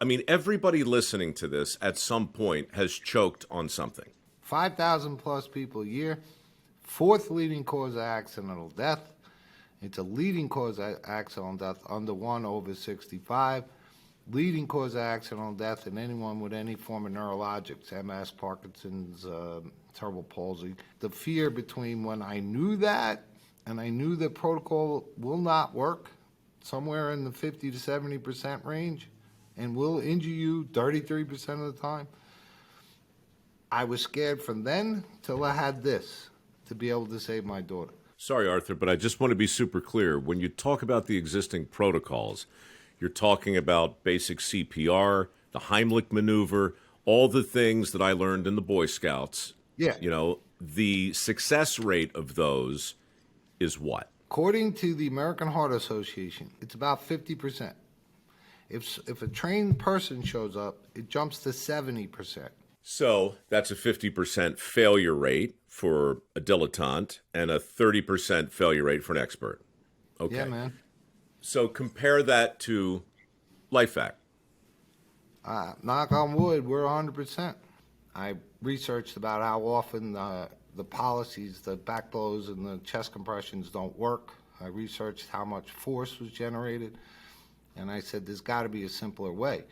I mean, everybody listening to this at some point has choked on something. 5,000 plus people a year. Fourth leading cause of accidental death. It's a leading cause of accidental death under 1 over 65. Leading cause of accidental death in anyone with any form of neurologics, MS, Parkinson's, cerebral palsy. The fear between when I knew that and I knew the protocol will not work, somewhere in the 50 to 70% range, and will injure you 33% of the time. I was scared from then till I had this to be able to save my daughter. Sorry, Arthur, but I just want to be super clear. When you talk about the existing protocols, you're talking about basic CPR, the Heimlich maneuver, all the things that I learned in the Boy Scouts. Yeah. You know, the success rate of those is what? According to the American Heart Association, it's about 50%. If a trained person shows up, it jumps to 70%. So that's a 50% failure rate for a dilettante and a 30% failure rate for an expert. Okay. Yeah, man. So compare that to LifeVac. Knock on wood, we're 100%. I researched about how often the policies, the back blows and the chest compressions don't work. I researched how much force was generated, and I said there's got to be a simpler way.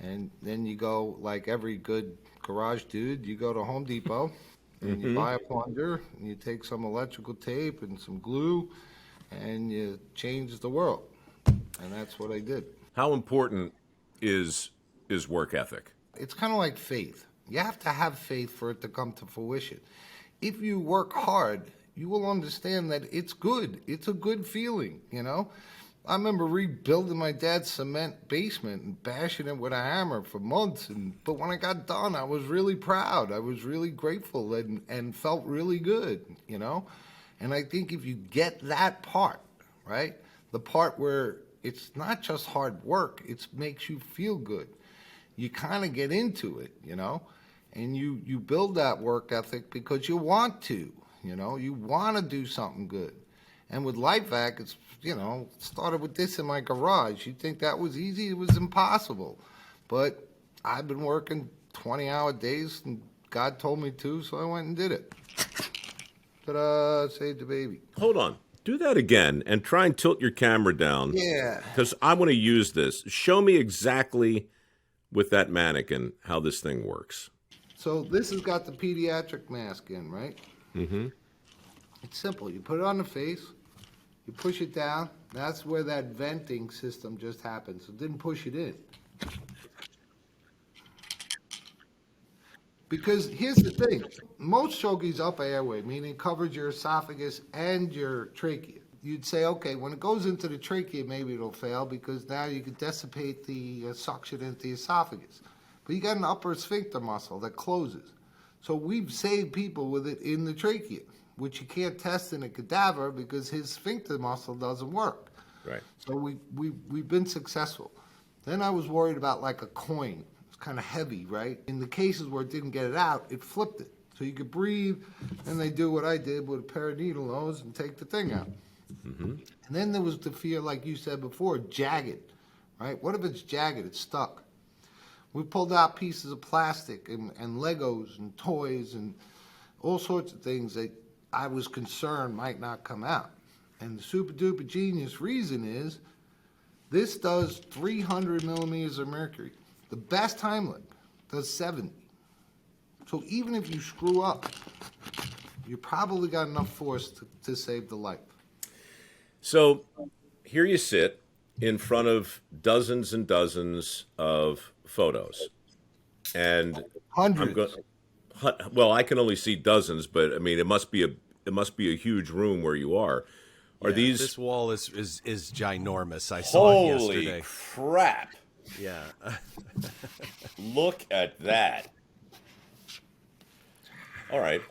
And then you go, like every good garage dude, you go to Home Depot and you buy a plunger and you take some electrical tape and some glue and you change the world. And that's what I did. How important is work ethic? It's kind of like faith. You have to have faith for it to come to fruition. If you work hard, you will understand that it's good. It's a good feeling, you know? I remember rebuilding my dad's cement basement and bashing it with a hammer for months. But when I got done, I was really proud. I was really grateful and felt really good, you know? And I think if you get that part, right, the part where it's not just hard work, it makes you feel good. You kind of get into it, you know? And you build that work ethic because you want to, you know? You want to do something good. And with LifeVac, it's, you know, started with this in my garage. You'd think that was easy. It was impossible. But I've been working 20-hour days, and God told me to, so I went and did it. Ta-da, saved the baby. Hold on. Do that again and try and tilt your camera down. Yeah. Because I want to use this. Show me exactly with that mannequin how this thing works. So this has got the pediatric mask in, right? Mm-hmm. It's simple. You put it on the face. You push it down. That's where that venting system just happened. So it didn't push it in. Because here's the thing. Most choke's upper airway, meaning covers your esophagus and your trachea. You'd say, okay, when it goes into the trachea, maybe it'll fail because now you can dissipate the suction into the esophagus. But you got an upper sphincter muscle that closes. So we've saved people with it in the trachea, which you can't test in a cadaver because his sphincter muscle doesn't work. Right. So we've been successful. Then I was worried about like a coin. It's kind of heavy, right? In the cases where it didn't get it out, it flipped it. So you could breathe, and they do what I did with a pair of needle nose and take the thing out. Mm-hmm. And then there was the fear, like you said before, jagged, right? What if it's jagged? It's stuck. We pulled out pieces of plastic and Legos and toys and all sorts of things that I was concerned might not come out. And the super duper genius reason is this does 300 millimeters of mercury. The best Heimlich does 70. So even if you screw up, you probably got enough force to save the life. So here you sit in front of dozens and dozens of photos. And Hundreds. Well, I can only see dozens, but I mean it must be a huge room where you are. Are these? This wall is ginormous. I saw it yesterday. Holy crap! Yeah. Look at that. All right.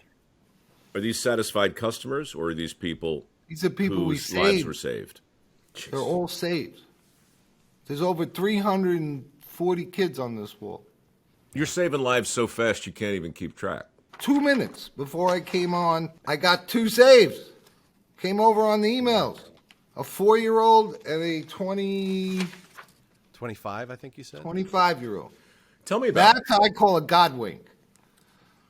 Are these satisfied customers, or are these people? These are people we whose lives saved. were saved. They're all saved. There's over 340 kids on this wall. You're saving lives so fast you can't even keep track. 2 minutes before I came on, I got 2 saves. Came over on the emails. A 4-year-old and a 23. 25, I think you said. 25-year-old. Tell me about That's how I call a God wink.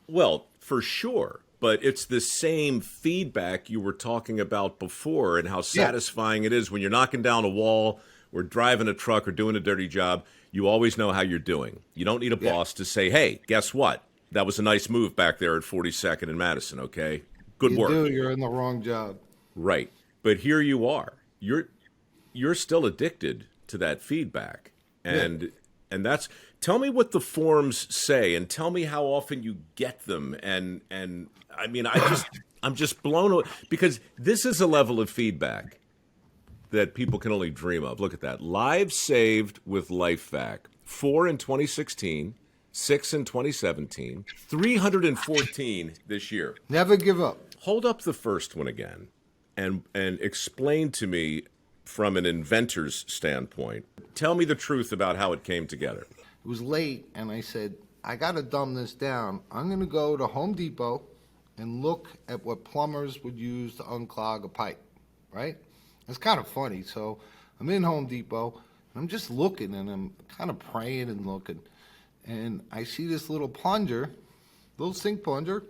Well, for sure. But it's the same feedback you were talking about before and how satisfying it is when you're knocking down a wall or driving a truck or doing a dirty job. You always know how you're doing. You don't need a boss to say, hey, guess what? That was a nice move back there at 42nd and Madison, okay? Good work. You're in the wrong job. Right. But here you are. You're still addicted to that feedback. And that's tell me what the forms say and tell me how often you get them and I mean I'm just blown away because this is a level of feedback that people can only dream of. Look at that. Lives saved with LifeVac. 4 in 2016, 6 in 2017, 314 this year. Never give up. Hold up the first one again and explain to me from an inventor's standpoint. Tell me the truth about how it came together. It was late, and I said, I got to dumb this down. I'm going to go to Home Depot and look at what plumbers would use to unclog a pipe, right? It's kind of funny. So I'm in Home Depot, and I'm just looking, and I'm kind of praying and looking. And I see this little plunger, little sink plunger.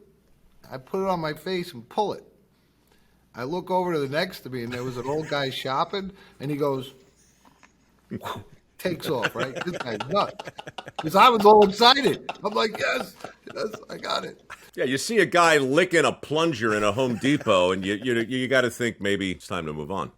I put it on my face and pull it. I look over to the next to me, and there was an old guy shopping, and he goes, takes off, right? This guy's nuts. Because I was all excited. I'm like, yes, I got it. Yeah, you see a guy licking a plunger in a Home Depot, and you got to think maybe it's time to move on.